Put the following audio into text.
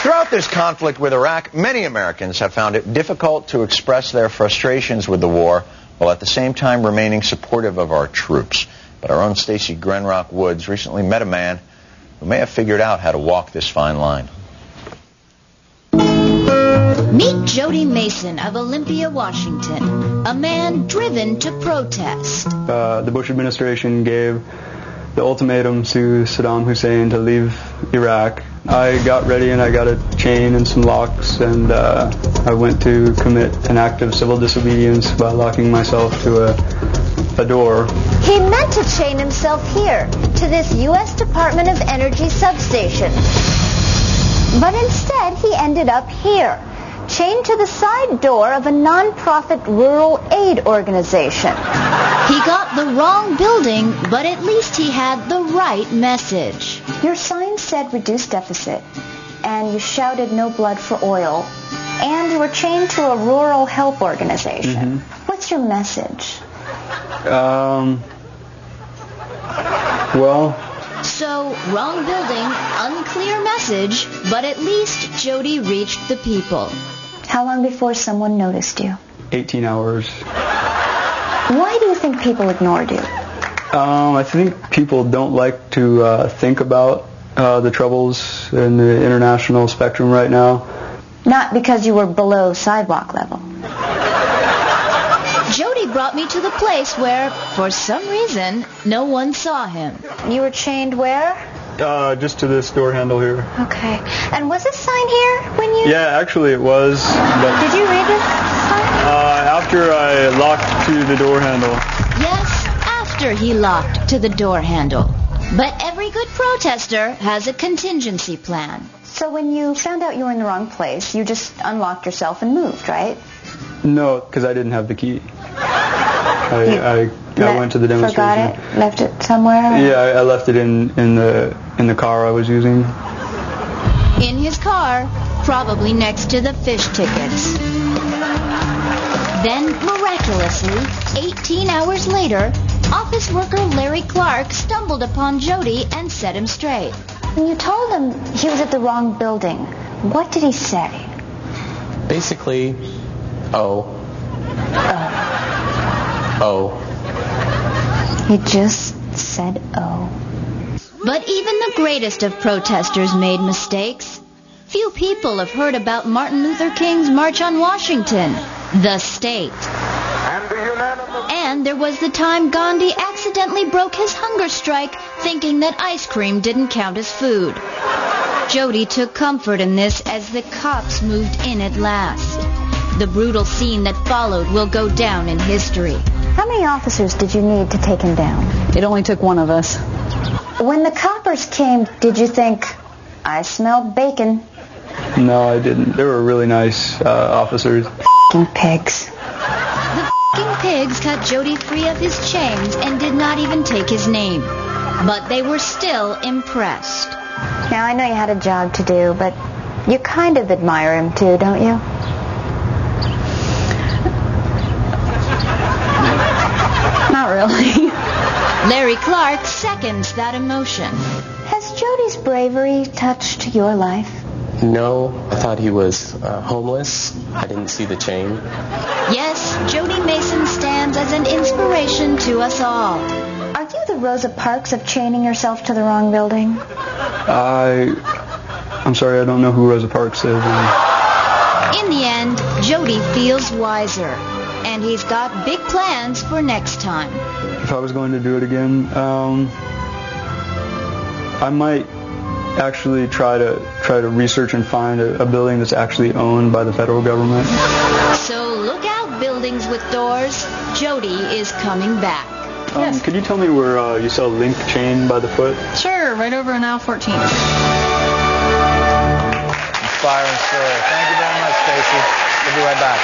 Throughout this conflict with Iraq, many Americans have found it difficult to express their frustrations with the war while at the same time remaining supportive of our troops. But our own Stacy Grenrock-Woods recently met a man who may have figured out how to walk this fine line. Meet Jody Mason of Olympia, Washington, a man driven to protest. The Bush administration gave the ultimatum to Saddam Hussein to leave Iraq. I got ready and I got a chain and some locks, and I went to commit an act of civil disobedience by locking myself to a door. He meant to chain himself here, to this U.S. Department of Energy substation. But instead, he ended up here, chained to the side door of a non-profit rural aid organization. He got the wrong building, but at least he had the right message. Your sign said reduced deficit, and you shouted no blood for oil, and you were chained to a rural help organization. What's your message? Well... So, wrong building, unclear message, but at least Jody reached the people. How long before someone noticed you? 18 hours. Why do you think people ignored you? I think people don't like to think about the troubles in the international spectrum right now. Not because you were below sidewalk level. Jody brought me to the place where, for some reason, no one saw him. You were chained where? Just to this door handle here. Okay. And was this sign here when you... Yeah, actually it was. But, Did you read this sign? after I locked to the door handle. Yes, after he locked to the door handle. But every good protester has a contingency plan. So when you found out you were in the wrong place, you just unlocked yourself and moved, right? No, because I didn't have the key. I went to the demonstration. Forgot it? Left it somewhere? Yeah, I left it in the car I was using. In his car, probably next to the fish tickets. Then, miraculously, 18 hours later, office worker Larry Clark stumbled upon Jody and set him straight. When you told him he was at the wrong building, what did he say? Basically, oh. He just said, oh. But even the greatest of protesters made mistakes. Few people have heard about Martin Luther King's March on Washington, the state. And there was the time Gandhi accidentally broke his hunger strike, thinking that ice cream didn't count as food. Jody took comfort in this as the cops moved in at last. The brutal scene that followed will go down in history. How many officers did you need to take him down? It only took one of us. When the coppers came, did you think, I smell bacon? No, I didn't. They were really nice officers. F***ing pigs. The f***ing pigs cut Jody free of his chains and did not even take his name. But they were still impressed. Now, I know you had a job to do, but you kind of admire him too, don't you? Not really. Larry Clark seconds that emotion. Has Jody's bravery touched your life? No, I thought he was homeless. I didn't see the chain. Yes, Jody Mason stands as an inspiration to us all. Are you the Rosa Parks of chaining yourself to the wrong building? I'm sorry, I don't know who Rosa Parks is. In the end, Jody feels wiser. And he's got big plans for next time. If I was going to do it again, I might actually try to research and find a building that's actually owned by the federal government. So look out, buildings with doors. Jody is coming back. Yes. Could you tell me where you sell link chain by the foot? Sure, right over in aisle 14. Inspiring story. Thank you very much, Stacy. We'll be right back.